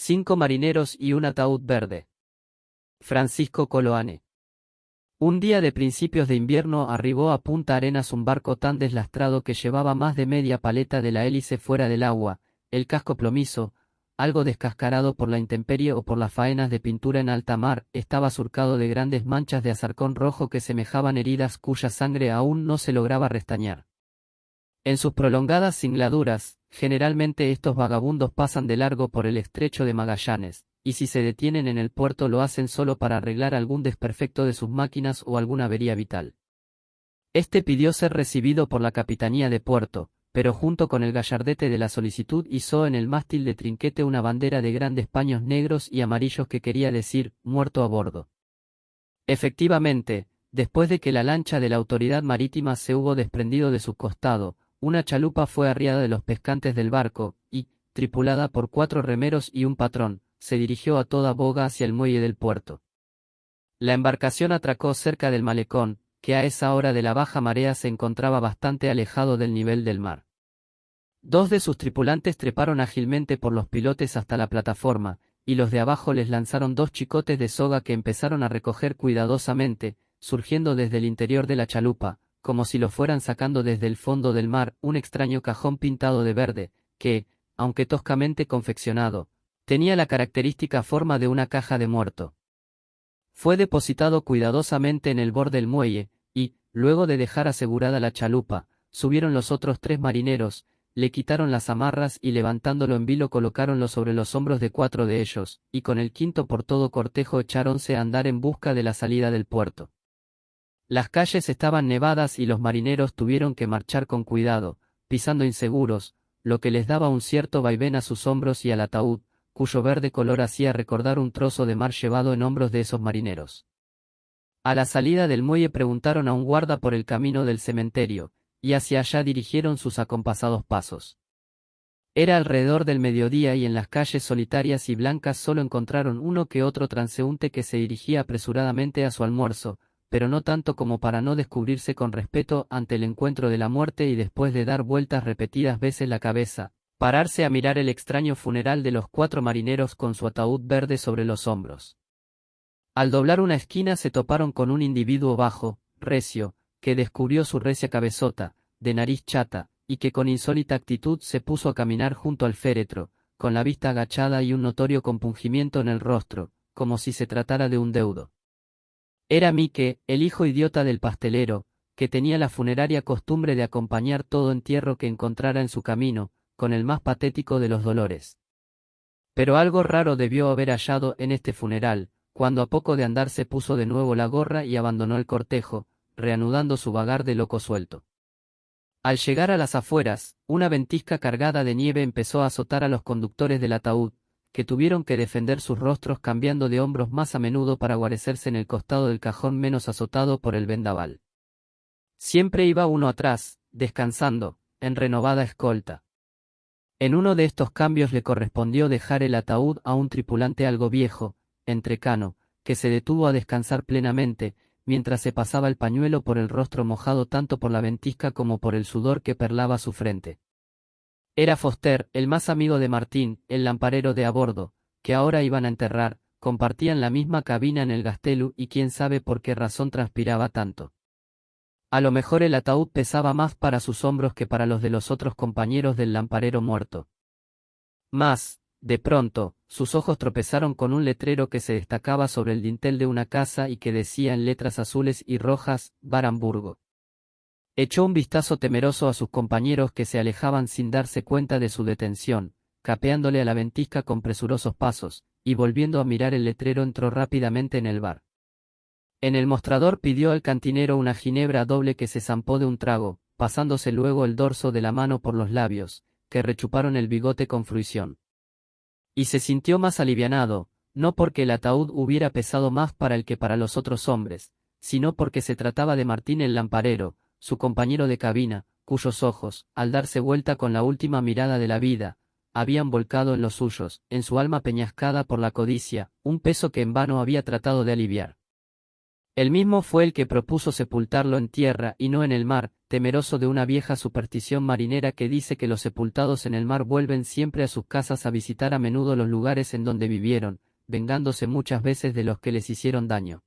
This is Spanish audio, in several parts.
5 marineros y un ataúd verde. Francisco Coloane. Un día de principios de invierno arribó a Punta Arenas un barco tan deslastrado que llevaba más de media paleta de la hélice fuera del agua, el casco plomizo, algo descascarado por la intemperie o por las faenas de pintura en alta mar, estaba surcado de grandes manchas de azarcón rojo que semejaban heridas cuya sangre aún no se lograba restañar. En sus prolongadas singladuras, generalmente estos vagabundos pasan de largo por el estrecho de Magallanes, y si se detienen en el puerto lo hacen solo para arreglar algún desperfecto de sus máquinas o alguna avería vital. Este pidió ser recibido por la Capitanía de Puerto, pero junto con el gallardete de la solicitud izó en el mástil de trinquete una bandera de grandes paños negros y amarillos que quería decir, muerto a bordo. Efectivamente, después de que la lancha de la autoridad marítima se hubo desprendido de su costado, una chalupa fue arriada de los pescantes del barco, y, tripulada por 4 remeros y un patrón, se dirigió a toda boga hacia el muelle del puerto. La embarcación atracó cerca del malecón, que a esa hora de la baja marea se encontraba bastante alejado del nivel del mar. 2 de sus tripulantes treparon ágilmente por los pilotes hasta la plataforma, y los de abajo les lanzaron 2 chicotes de soga que empezaron a recoger cuidadosamente, surgiendo desde el interior de la chalupa, como si lo fueran sacando desde el fondo del mar, un extraño cajón pintado de verde, que, aunque toscamente confeccionado, tenía la característica forma de una caja de muerto. Fue depositado cuidadosamente en el borde del muelle, y, luego de dejar asegurada la chalupa, subieron los otros 3 marineros, le quitaron las amarras y levantándolo en vilo colocáronlo sobre los hombros de 4 de ellos, y con el quinto por todo cortejo echáronse a andar en busca de la salida del puerto. Las calles estaban nevadas y los marineros tuvieron que marchar con cuidado, pisando inseguros, lo que les daba un cierto vaivén a sus hombros y al ataúd, cuyo verde color hacía recordar un trozo de mar llevado en hombros de esos marineros. A la salida del muelle preguntaron a un guarda por el camino del cementerio, y hacia allá dirigieron sus acompasados pasos. Era alrededor del mediodía y en las calles solitarias y blancas solo encontraron uno que otro transeúnte que se dirigía apresuradamente a su almuerzo, pero no tanto como para no descubrirse con respeto ante el encuentro de la muerte y después de dar vueltas repetidas veces la cabeza, pararse a mirar el extraño funeral de los 4 marineros con su ataúd verde sobre los hombros. Al doblar una esquina se toparon con un individuo bajo, recio, que descubrió su recia cabezota, de nariz chata, y que con insólita actitud se puso a caminar junto al féretro, con la vista agachada y un notorio compungimiento en el rostro, como si se tratara de un deudo. Era Mique, el hijo idiota del pastelero, que tenía la funeraria costumbre de acompañar todo entierro que encontrara en su camino, con el más patético de los dolores. Pero algo raro debió haber hallado en este funeral, cuando a poco de andar se puso de nuevo la gorra y abandonó el cortejo, reanudando su vagar de loco suelto. Al llegar a las afueras, una ventisca cargada de nieve empezó a azotar a los conductores del ataúd, que tuvieron que defender sus rostros cambiando de hombros más a menudo para guarecerse en el costado del cajón menos azotado por el vendaval. Siempre iba uno atrás, descansando, en renovada escolta. En uno de estos cambios le correspondió dejar el ataúd a un tripulante algo viejo, entrecano, que se detuvo a descansar plenamente, mientras se pasaba el pañuelo por el rostro mojado tanto por la ventisca como por el sudor que perlaba su frente. Era Foster, el más amigo de Martín, el lamparero de a bordo, que ahora iban a enterrar, compartían la misma cabina en el Gastelu y quién sabe por qué razón transpiraba tanto. A lo mejor el ataúd pesaba más para sus hombros que para los de los otros compañeros del lamparero muerto. Mas, de pronto, sus ojos tropezaron con un letrero que se destacaba sobre el dintel de una casa y que decía en letras azules y rojas, Bar Hamburgo. Echó un vistazo temeroso a sus compañeros que se alejaban sin darse cuenta de su detención, capeándole a la ventisca con presurosos pasos, y volviendo a mirar el letrero entró rápidamente en el bar. En el mostrador pidió al cantinero una ginebra doble que se zampó de un trago, pasándose luego el dorso de la mano por los labios, que rechuparon el bigote con fruición. Y se sintió más alivianado, no porque el ataúd hubiera pesado más para él que para los otros hombres, sino porque se trataba de Martín el lamparero, su compañero de cabina, cuyos ojos, al darse vuelta con la última mirada de la vida, habían volcado en los suyos, en su alma peñascada por la codicia, un peso que en vano había tratado de aliviar. Él mismo fue el que propuso sepultarlo en tierra y no en el mar, temeroso de una vieja superstición marinera que dice que los sepultados en el mar vuelven siempre a sus casas a visitar a menudo los lugares en donde vivieron, vengándose muchas veces de los que les hicieron daño.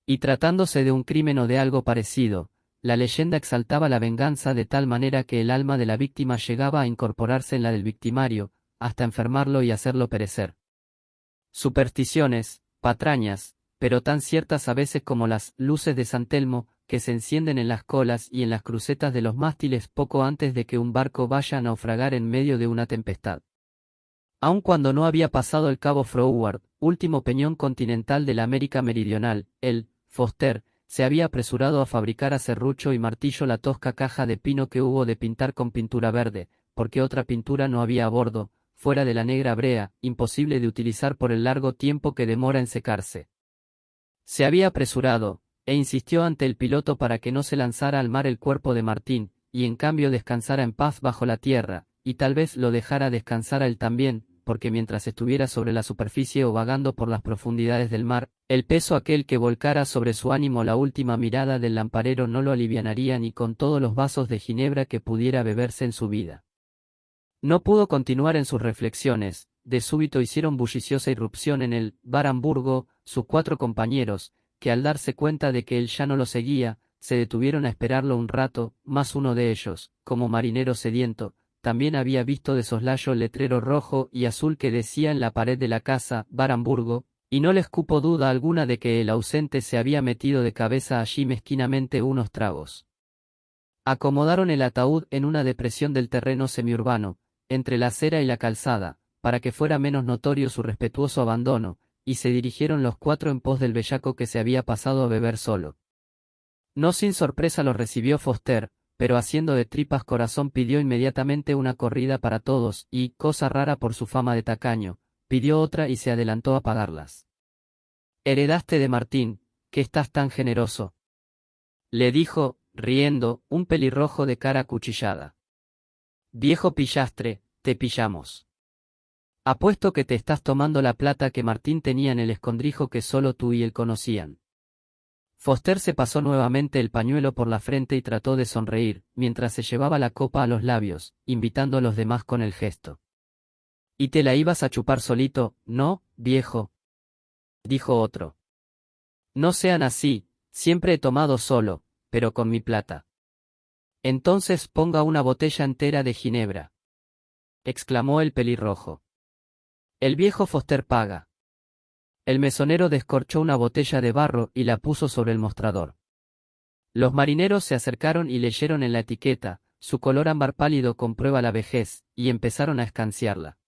Y tratándose de un crimen o de algo parecido, la leyenda exaltaba la venganza de tal manera que el alma de la víctima llegaba a incorporarse en la del victimario, hasta enfermarlo y hacerlo perecer. Supersticiones, patrañas, pero tan ciertas a veces como las luces de San Telmo, que se encienden en las colas y en las crucetas de los mástiles poco antes de que un barco vaya a naufragar en medio de una tempestad. Aun cuando no había pasado el cabo Froward, último peñón continental de la América Meridional, él, Foster, se había apresurado a fabricar a serrucho y martillo la tosca caja de pino que hubo de pintar con pintura verde, porque otra pintura no había a bordo, fuera de la negra brea, imposible de utilizar por el largo tiempo que demora en secarse. Se había apresurado, e insistió ante el piloto para que no se lanzara al mar el cuerpo de Martín, y en cambio descansara en paz bajo la tierra, y tal vez lo dejara descansar a él también, porque mientras estuviera sobre la superficie o vagando por las profundidades del mar, el peso aquel que volcara sobre su ánimo la última mirada del lamparero no lo alivianaría ni con todos los vasos de ginebra que pudiera beberse en su vida. No pudo continuar en sus reflexiones, de súbito hicieron bulliciosa irrupción en el bar Hamburgo, sus 4 compañeros, que al darse cuenta de que él ya no lo seguía, se detuvieron a esperarlo un rato, más uno de ellos, como marinero sediento, también había visto de soslayo el letrero rojo y azul que decía en la pared de la casa, bar Hamburgo, y no les cupo duda alguna de que el ausente se había metido de cabeza allí mezquinamente unos tragos. Acomodaron el ataúd en una depresión del terreno semiurbano, entre la acera y la calzada, para que fuera menos notorio su respetuoso abandono, y se dirigieron los 4 en pos del bellaco que se había pasado a beber solo. No sin sorpresa los recibió Foster, pero haciendo de tripas corazón pidió inmediatamente una corrida para todos, y, cosa rara por su fama de tacaño, pidió otra y se adelantó a pagarlas. «Heredaste de Martín, que estás tan generoso», le dijo, riendo, un pelirrojo de cara acuchillada. «Viejo pillastre, te pillamos. Apuesto que te estás tomando la plata que Martín tenía en el escondrijo que solo tú y él conocían». Foster se pasó nuevamente el pañuelo por la frente y trató de sonreír, mientras se llevaba la copa a los labios, invitando a los demás con el gesto. «¿Y te la ibas a chupar solito, no, viejo?», dijo otro. «No sean así, siempre he tomado solo, pero con mi plata». «Entonces ponga una botella entera de ginebra», exclamó el pelirrojo. «El viejo Foster paga». El mesonero descorchó una botella de barro y la puso sobre el mostrador. Los marineros se acercaron y leyeron en la etiqueta, su color ámbar pálido comprueba la vejez, y empezaron a escanciarla.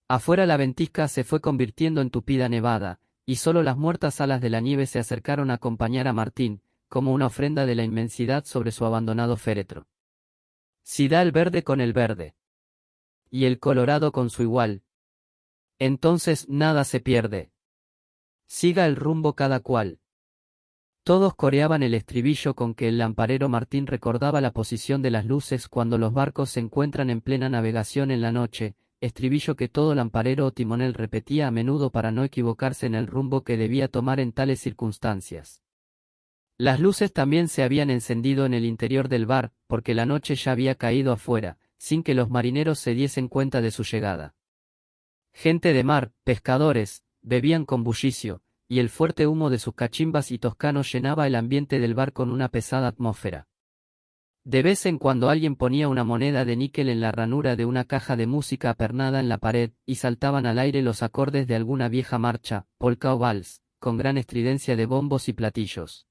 Afuera la ventisca se fue convirtiendo en tupida nevada, y solo las muertas alas de la nieve se acercaron a acompañar a Martín, como una ofrenda de la inmensidad sobre su abandonado féretro. Si da el verde con el verde, y el colorado con su igual, entonces nada se pierde. Siga el rumbo cada cual. Todos coreaban el estribillo con que el lamparero Martín recordaba la posición de las luces cuando los barcos se encuentran en plena navegación en la noche, estribillo que todo lamparero o timonel repetía a menudo para no equivocarse en el rumbo que debía tomar en tales circunstancias. Las luces también se habían encendido en el interior del bar, porque la noche ya había caído afuera, sin que los marineros se diesen cuenta de su llegada. Gente de mar, pescadores, bebían con bullicio, y el fuerte humo de sus cachimbas y toscanos llenaba el ambiente del bar con una pesada atmósfera. De vez en cuando alguien ponía una moneda de níquel en la ranura de una caja de música apernada en la pared, y saltaban al aire los acordes de alguna vieja marcha, polka o vals, con gran estridencia de bombos y platillos.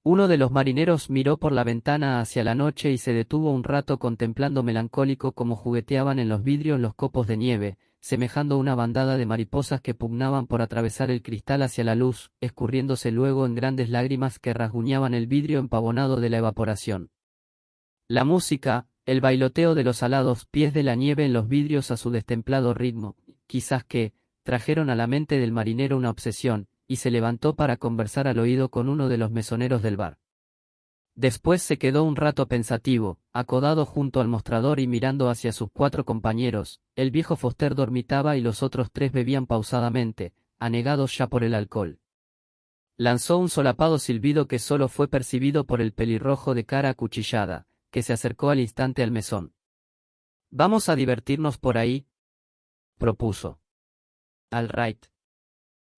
Uno de los marineros miró por la ventana hacia la noche y se detuvo un rato contemplando melancólico cómo jugueteaban en los vidrios los copos de nieve, semejando una bandada de mariposas que pugnaban por atravesar el cristal hacia la luz, escurriéndose luego en grandes lágrimas que rasguñaban el vidrio empavonado de la evaporación. La música, el bailoteo de los alados pies de la nieve en los vidrios a su destemplado ritmo, quizás que, trajeron a la mente del marinero una obsesión, y se levantó para conversar al oído con uno de los mesoneros del bar. Después se quedó un rato pensativo, acodado junto al mostrador y mirando hacia sus 4 compañeros. El viejo Foster dormitaba y los otros 3 bebían pausadamente, anegados ya por el alcohol. Lanzó un solapado silbido que solo fue percibido por el pelirrojo de cara acuchillada, que se acercó al instante al mesón. «¿Vamos a divertirnos por ahí?», propuso. «All right»,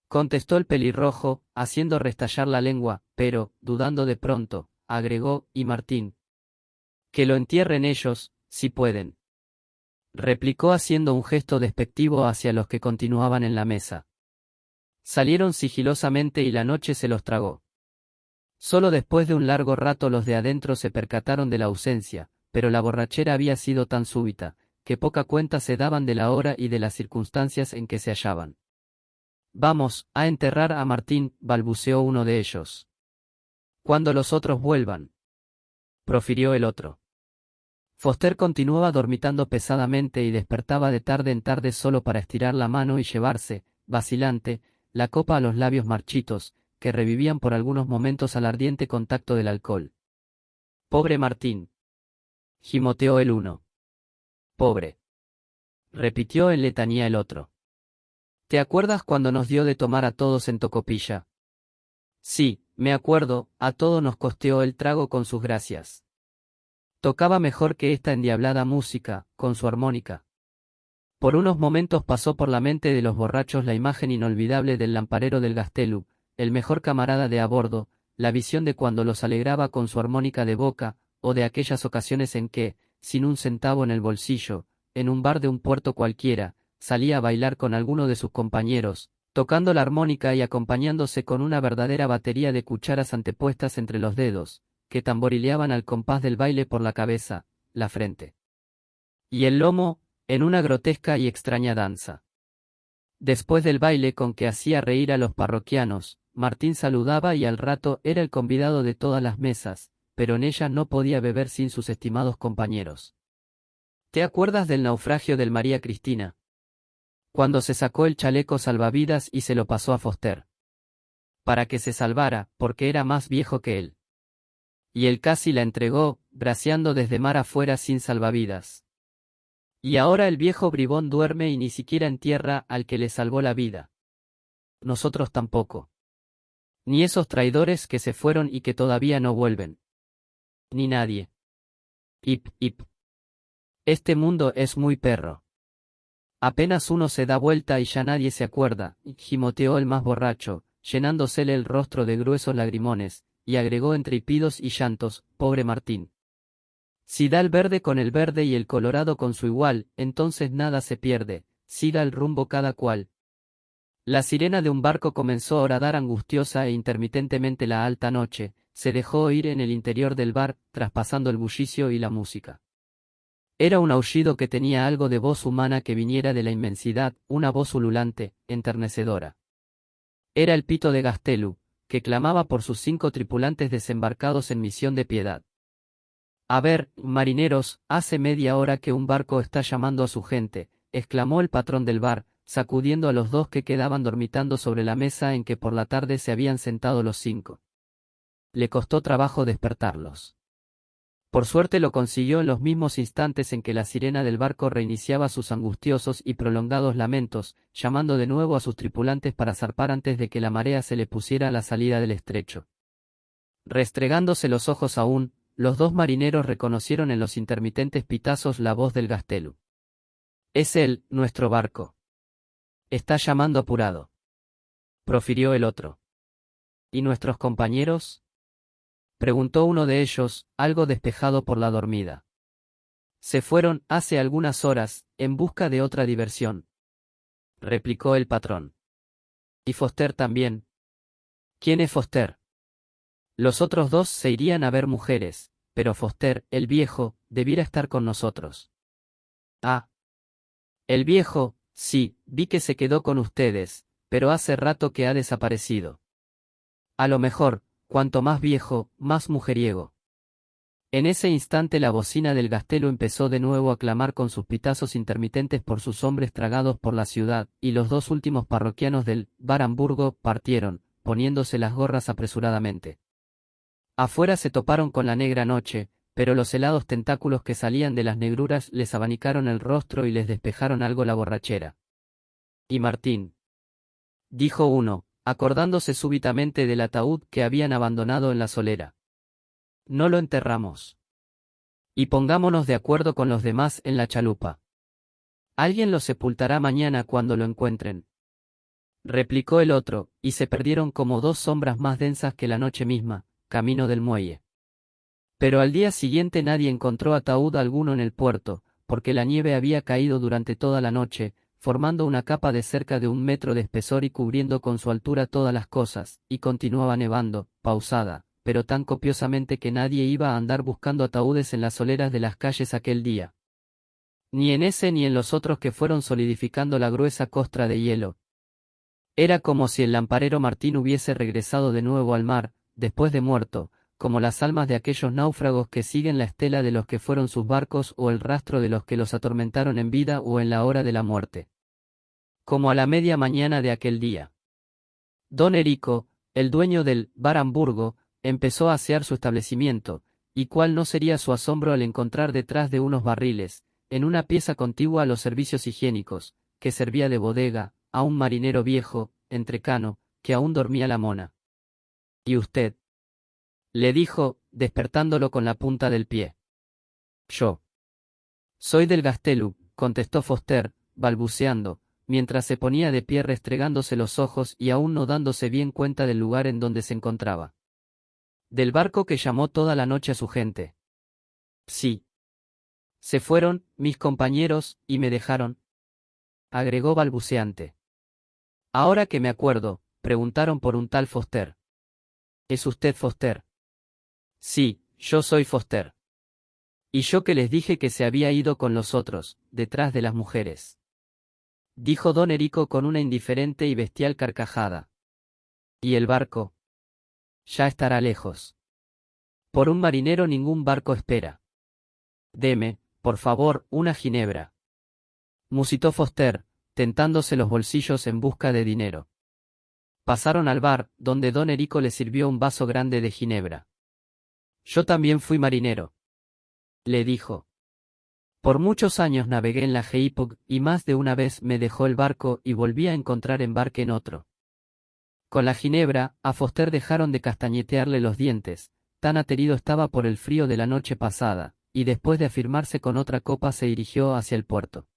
contestó el pelirrojo, haciendo restallar la lengua, pero, dudando de pronto, agregó, «y Martín. Que lo entierren ellos, si pueden», replicó haciendo un gesto despectivo hacia los que continuaban en la mesa. Salieron sigilosamente y la noche se los tragó. Solo después de un largo rato los de adentro se percataron de la ausencia, pero la borrachera había sido tan súbita, que poca cuenta se daban de la hora y de las circunstancias en que se hallaban. «Vamos, a enterrar a Martín», balbuceó uno de ellos. «Cuando los otros vuelvan», profirió el otro. Foster continuaba dormitando pesadamente y despertaba de tarde en tarde solo para estirar la mano y llevarse, vacilante, la copa a los labios marchitos, que revivían por algunos momentos al ardiente contacto del alcohol. «Pobre Martín», gimoteó el uno. «Pobre», repitió en letanía el otro. «¿Te acuerdas cuando nos dio de tomar a todos en Tocopilla?». «Sí, me acuerdo, a todos nos costeó el trago con sus gracias. Tocaba mejor que esta endiablada música, con su armónica». Por unos momentos pasó por la mente de los borrachos la imagen inolvidable del lamparero del Gastelu, el mejor camarada de a bordo, la visión de cuando los alegraba con su armónica de boca, o de aquellas ocasiones en que, sin un centavo en el bolsillo, en un bar de un puerto cualquiera, salía a bailar con alguno de sus compañeros, tocando la armónica y acompañándose con una verdadera batería de cucharas antepuestas entre los dedos, que tamborileaban al compás del baile por la cabeza, la frente y el lomo, en una grotesca y extraña danza. Después del baile con que hacía reír a los parroquianos, Martín saludaba y al rato era el convidado de todas las mesas, pero en ellas no podía beber sin sus estimados compañeros. ¿Te acuerdas del naufragio del María Cristina? Cuando se sacó el chaleco salvavidas y se lo pasó a Foster. Para que se salvara, porque era más viejo que él. Y él casi la entregó, braceando desde mar afuera sin salvavidas. Y ahora el viejo bribón duerme y ni siquiera entierra al que le salvó la vida. Nosotros tampoco. Ni esos traidores que se fueron y que todavía no vuelven. Ni nadie. Hip, hip. Este mundo es muy perro. Apenas uno se da vuelta y ya nadie se acuerda, gimoteó el más borracho, llenándosele el rostro de gruesos lagrimones, y agregó entre hipidos y llantos, pobre Martín. Si da el verde con el verde y el colorado con su igual, entonces nada se pierde, si da el rumbo cada cual. La sirena de un barco comenzó a horadar angustiosa e intermitentemente la alta noche, se dejó oír en el interior del bar, traspasando el bullicio y la música. Era un aullido que tenía algo de voz humana que viniera de la inmensidad, una voz ululante, enternecedora. Era el pito de Gastelu, que clamaba por sus 5 tripulantes desembarcados en misión de piedad. «A ver, marineros, hace media hora que un barco está llamando a su gente», exclamó el patrón del bar, sacudiendo a los 2 que quedaban dormitando sobre la mesa en que por la tarde se habían sentado los 5. Le costó trabajo despertarlos. Por suerte lo consiguió en los mismos instantes en que la sirena del barco reiniciaba sus angustiosos y prolongados lamentos, llamando de nuevo a sus tripulantes para zarpar antes de que la marea se le pusiera a la salida del estrecho. Restregándose los ojos aún, los 2 marineros reconocieron en los intermitentes pitazos la voz del Gastelu. «Es él, nuestro barco. Está llamando apurado», profirió el otro. «¿Y nuestros compañeros?», preguntó uno de ellos, algo despejado por la dormida. «Se fueron hace algunas horas, en busca de otra diversión», replicó el patrón. «Y Foster también». «¿Quién es Foster?». «Los otros 2 se irían a ver mujeres, pero Foster, el viejo, debiera estar con nosotros». «Ah. El viejo, sí, vi que se quedó con ustedes, pero hace rato que ha desaparecido». «A lo mejor, cuanto más viejo, más mujeriego». En ese instante la bocina del Gastelu empezó de nuevo a clamar con sus pitazos intermitentes por sus hombres tragados por la ciudad, y los 2 últimos parroquianos del bar Hamburgo partieron, poniéndose las gorras apresuradamente. Afuera se toparon con la negra noche, pero los helados tentáculos que salían de las negruras les abanicaron el rostro y les despejaron algo la borrachera. «¿Y Martín?», dijo uno, acordándose súbitamente del ataúd que habían abandonado en la solera. No lo enterramos. Y pongámonos de acuerdo con los demás en la chalupa. Alguien lo sepultará mañana cuando lo encuentren. Replicó el otro, y se perdieron como dos sombras más densas que la noche misma, camino del muelle. Pero al día siguiente nadie encontró ataúd alguno en el puerto, porque la nieve había caído durante toda la noche, formando una capa de cerca de 1 metro de espesor y cubriendo con su altura todas las cosas, y continuaba nevando, pausada, pero tan copiosamente que nadie iba a andar buscando ataúdes en las soleras de las calles aquel día. Ni en ese ni en los otros que fueron solidificando la gruesa costra de hielo. Era como si el lamparero Martín hubiese regresado de nuevo al mar, después de muerto, como las almas de aquellos náufragos que siguen la estela de los que fueron sus barcos o el rastro de los que los atormentaron en vida o en la hora de la muerte. Como a la media mañana de aquel día. Don Erico, el dueño del Bar Hamburgo, empezó a asear su establecimiento, y cuál no sería su asombro al encontrar detrás de unos barriles, en una pieza contigua a los servicios higiénicos, que servía de bodega, a un marinero viejo, entrecano, que aún dormía la mona. ¿Y usted? Le dijo, despertándolo con la punta del pie. Yo. Soy del Gastelu, contestó Foster, balbuceando, mientras se ponía de pie restregándose los ojos y aún no dándose bien cuenta del lugar en donde se encontraba. Del barco que llamó toda la noche a su gente. Sí. Se fueron, mis compañeros, y me dejaron, agregó balbuceante. Ahora que me acuerdo, preguntaron por un tal Foster. ¿Es usted Foster? Sí, yo soy Foster. Y yo que les dije que se había ido con los otros, detrás de las mujeres. Dijo don Erico con una indiferente y bestial carcajada. ¿Y el barco? Ya estará lejos. Por un marinero ningún barco espera. Deme, por favor, una ginebra. Musitó Foster, tentándose los bolsillos en busca de dinero. Pasaron al bar, donde don Erico le sirvió un vaso grande de ginebra. Yo también fui marinero. Le dijo. Por muchos años navegué en la Geipog y más de una vez me dejó el barco y volví a encontrar embarque en otro. Con la ginebra, a Foster dejaron de castañetearle los dientes, tan aterido estaba por el frío de la noche pasada, y después de afirmarse con otra copa se dirigió hacia el puerto.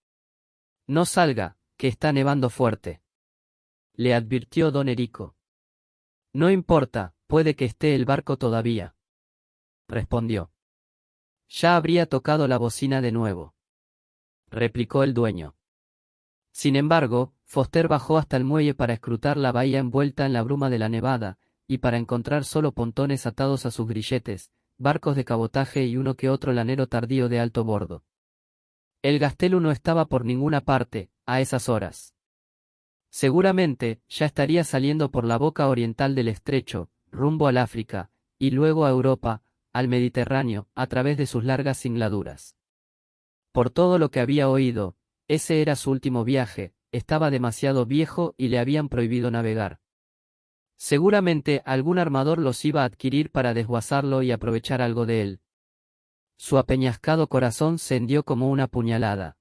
No salga, que está nevando fuerte. Le advirtió don Erico. No importa, puede que esté el barco todavía. Respondió. Ya habría tocado la bocina de nuevo. Replicó el dueño. Sin embargo, Foster bajó hasta el muelle para escrutar la bahía envuelta en la bruma de la nevada, y para encontrar solo pontones atados a sus grilletes, barcos de cabotaje y uno que otro lanero tardío de alto bordo. El Gastelu no estaba por ninguna parte, a esas horas. Seguramente, ya estaría saliendo por la boca oriental del estrecho, rumbo al África, y luego a Europa, al Mediterráneo, a través de sus largas singladuras. Por todo lo que había oído, ese era su último viaje, estaba demasiado viejo y le habían prohibido navegar. Seguramente algún armador los iba a adquirir para desguazarlo y aprovechar algo de él. Su apeñascado corazón se hendió como una puñalada.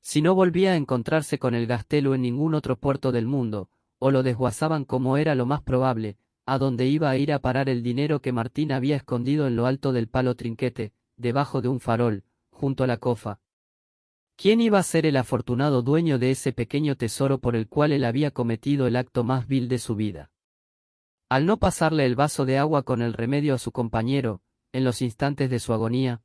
Si no volvía a encontrarse con el Gastelu en ningún otro puerto del mundo, o lo desguazaban como era lo más probable, a donde iba a ir a parar el dinero que Martín había escondido en lo alto del palo trinquete, debajo de un farol, junto a la cofa. ¿Quién iba a ser el afortunado dueño de ese pequeño tesoro por el cual él había cometido el acto más vil de su vida? Al no pasarle el vaso de agua con el remedio a su compañero, en los instantes de su agonía,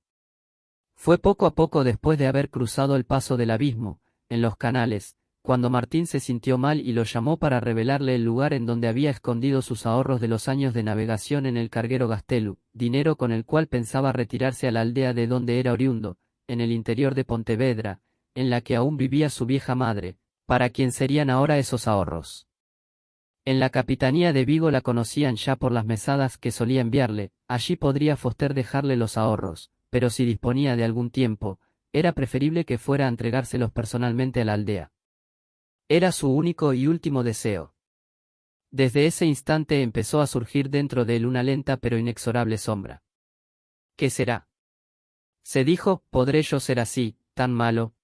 fue poco a poco después de haber cruzado el paso del abismo, en los canales, cuando Martín se sintió mal y lo llamó para revelarle el lugar en donde había escondido sus ahorros de los años de navegación en el carguero Gastelu, dinero con el cual pensaba retirarse a la aldea de donde era oriundo, en el interior de Pontevedra, en la que aún vivía su vieja madre, para quien serían ahora esos ahorros. En la capitanía de Vigo la conocían ya por las mesadas que solía enviarle, allí podría Foster dejarle los ahorros, pero si disponía de algún tiempo, era preferible que fuera a entregárselos personalmente a la aldea. Era su único y último deseo. Desde ese instante empezó a surgir dentro de él una lenta pero inexorable sombra. ¿Qué será? Se dijo, ¿podré yo ser así, tan malo?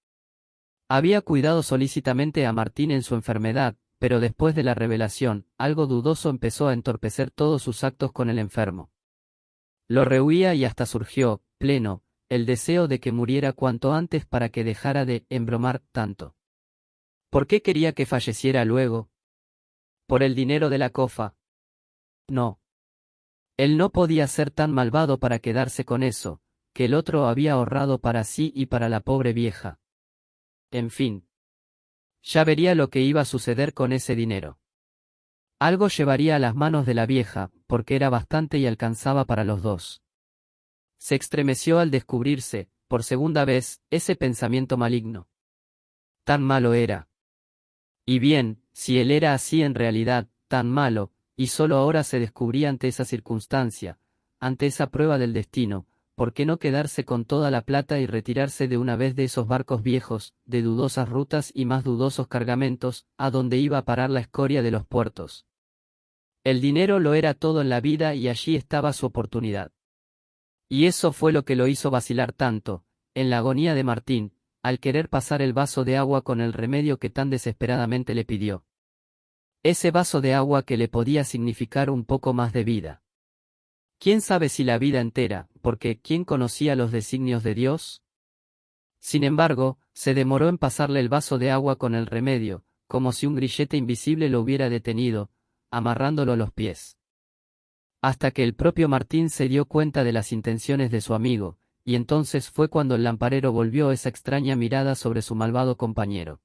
Había cuidado solícitamente a Martín en su enfermedad, pero después de la revelación, algo dudoso empezó a entorpecer todos sus actos con el enfermo. Lo rehuía y hasta surgió, pleno, el deseo de que muriera cuanto antes para que dejara de embromar tanto. ¿Por qué quería que falleciera luego? ¿Por el dinero de la cofa? No. Él no podía ser tan malvado para quedarse con eso, que el otro había ahorrado para sí y para la pobre vieja. En fin. Ya vería lo que iba a suceder con ese dinero. Algo llevaría a las manos de la vieja, porque era bastante y alcanzaba para los dos. Se estremeció al descubrirse, por segunda vez, ese pensamiento maligno. Tan malo era. Y bien, si él era así en realidad, tan malo, y solo ahora se descubría ante esa circunstancia, ante esa prueba del destino, ¿por qué no quedarse con toda la plata y retirarse de una vez de esos barcos viejos, de dudosas rutas y más dudosos cargamentos, a donde iba a parar la escoria de los puertos? El dinero lo era todo en la vida y allí estaba su oportunidad. Y eso fue lo que lo hizo vacilar tanto, en la agonía de Martín, al querer pasar el vaso de agua con el remedio que tan desesperadamente le pidió. Ese vaso de agua que le podía significar un poco más de vida. ¿Quién sabe si la vida entera, porque ¿quién conocía los designios de Dios? Sin embargo, se demoró en pasarle el vaso de agua con el remedio, como si un grillete invisible lo hubiera detenido, amarrándolo a los pies. Hasta que el propio Martín se dio cuenta de las intenciones de su amigo, y entonces fue cuando el lamparero volvió esa extraña mirada sobre su malvado compañero.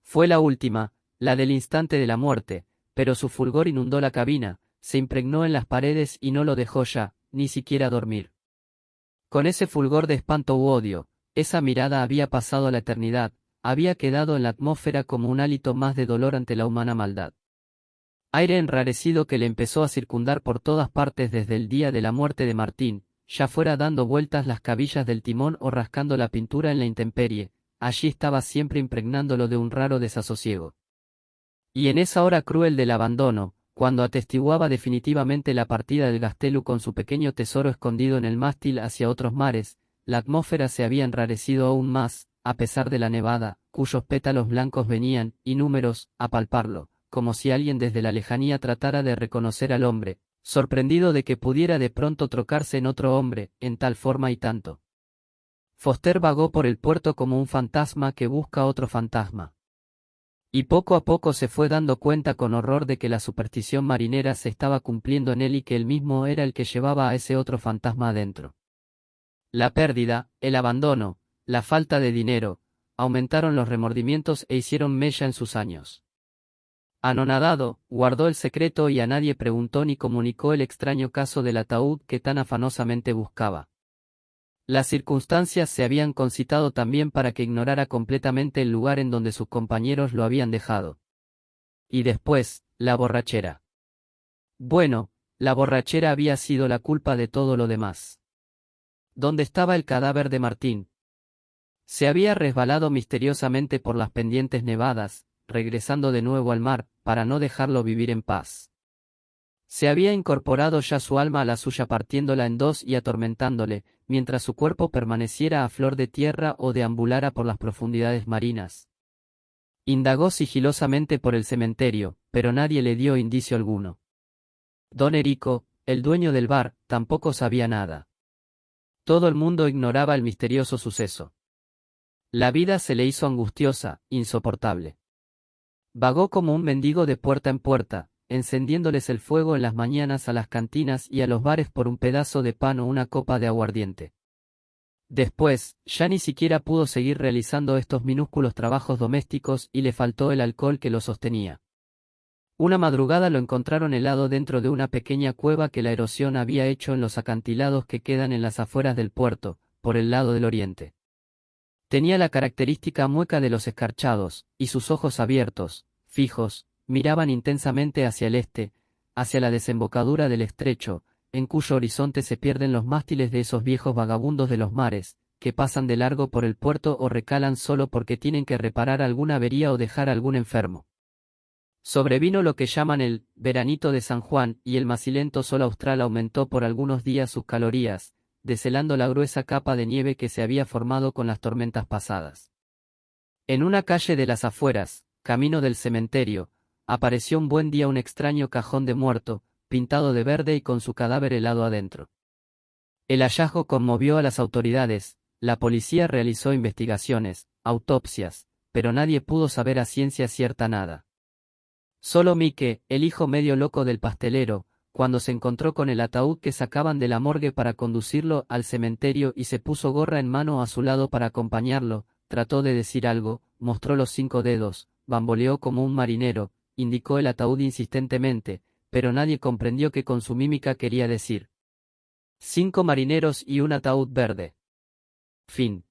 Fue la última, la del instante de la muerte, pero su fulgor inundó la cabina, se impregnó en las paredes y no lo dejó ya, ni siquiera dormir. Con ese fulgor de espanto u odio, esa mirada había pasado a la eternidad, había quedado en la atmósfera como un hálito más de dolor ante la humana maldad. Aire enrarecido que le empezó a circundar por todas partes desde el día de la muerte de Martín, ya fuera dando vueltas las cabillas del timón o rascando la pintura en la intemperie, allí estaba siempre impregnándolo de un raro desasosiego. Y en esa hora cruel del abandono, cuando atestiguaba definitivamente la partida del Gastelu con su pequeño tesoro escondido en el mástil hacia otros mares, la atmósfera se había enrarecido aún más, a pesar de la nevada, cuyos pétalos blancos venían, inúmeros, a palparlo, como si alguien desde la lejanía tratara de reconocer al hombre, sorprendido de que pudiera de pronto trocarse en otro hombre, en tal forma y tanto. Foster vagó por el puerto como un fantasma que busca otro fantasma. Y poco a poco se fue dando cuenta con horror de que la superstición marinera se estaba cumpliendo en él y que él mismo era el que llevaba a ese otro fantasma adentro. La pérdida, el abandono, la falta de dinero, aumentaron los remordimientos e hicieron mella en sus años. Anonadado, guardó el secreto y a nadie preguntó ni comunicó el extraño caso del ataúd que tan afanosamente buscaba. Las circunstancias se habían concitado también para que ignorara completamente el lugar en donde sus compañeros lo habían dejado. Y después, la borrachera. Bueno, la borrachera había sido la culpa de todo lo demás. ¿Dónde estaba el cadáver de Martín? Se había resbalado misteriosamente por las pendientes nevadas, regresando de nuevo al mar, para no dejarlo vivir en paz. Se había incorporado ya su alma a la suya partiéndola en dos y atormentándole, mientras su cuerpo permaneciera a flor de tierra o deambulara por las profundidades marinas. Indagó sigilosamente por el cementerio, pero nadie le dio indicio alguno. Don Erico, el dueño del bar, tampoco sabía nada. Todo el mundo ignoraba el misterioso suceso. La vida se le hizo angustiosa, insoportable. Vagó como un mendigo de puerta en puerta, encendiéndoles el fuego en las mañanas a las cantinas y a los bares por un pedazo de pan o una copa de aguardiente. Después, ya ni siquiera pudo seguir realizando estos minúsculos trabajos domésticos y le faltó el alcohol que lo sostenía. Una madrugada lo encontraron helado dentro de una pequeña cueva que la erosión había hecho en los acantilados que quedan en las afueras del puerto, por el lado del oriente. Tenía la característica mueca de los escarchados, y sus ojos abiertos, fijos, miraban intensamente hacia el este, hacia la desembocadura del estrecho, en cuyo horizonte se pierden los mástiles de esos viejos vagabundos de los mares, que pasan de largo por el puerto o recalan solo porque tienen que reparar alguna avería o dejar algún enfermo. Sobrevino lo que llaman el veranito de San Juan y el macilento sol austral aumentó por algunos días sus calorías, deshelando la gruesa capa de nieve que se había formado con las tormentas pasadas. En una calle de las afueras, camino del cementerio, apareció un buen día un extraño cajón de muerto, pintado de verde y con su cadáver helado adentro. El hallazgo conmovió a las autoridades, la policía realizó investigaciones, autopsias, pero nadie pudo saber a ciencia cierta nada. Solo Mike, el hijo medio loco del pastelero, cuando se encontró con el ataúd que sacaban de la morgue para conducirlo al cementerio y se puso gorra en mano a su lado para acompañarlo, trató de decir algo, mostró los 5 dedos, bamboleó como un marinero, indicó el ataúd insistentemente, pero nadie comprendió que con su mímica quería decir. 5 marineros y un ataúd verde. Fin.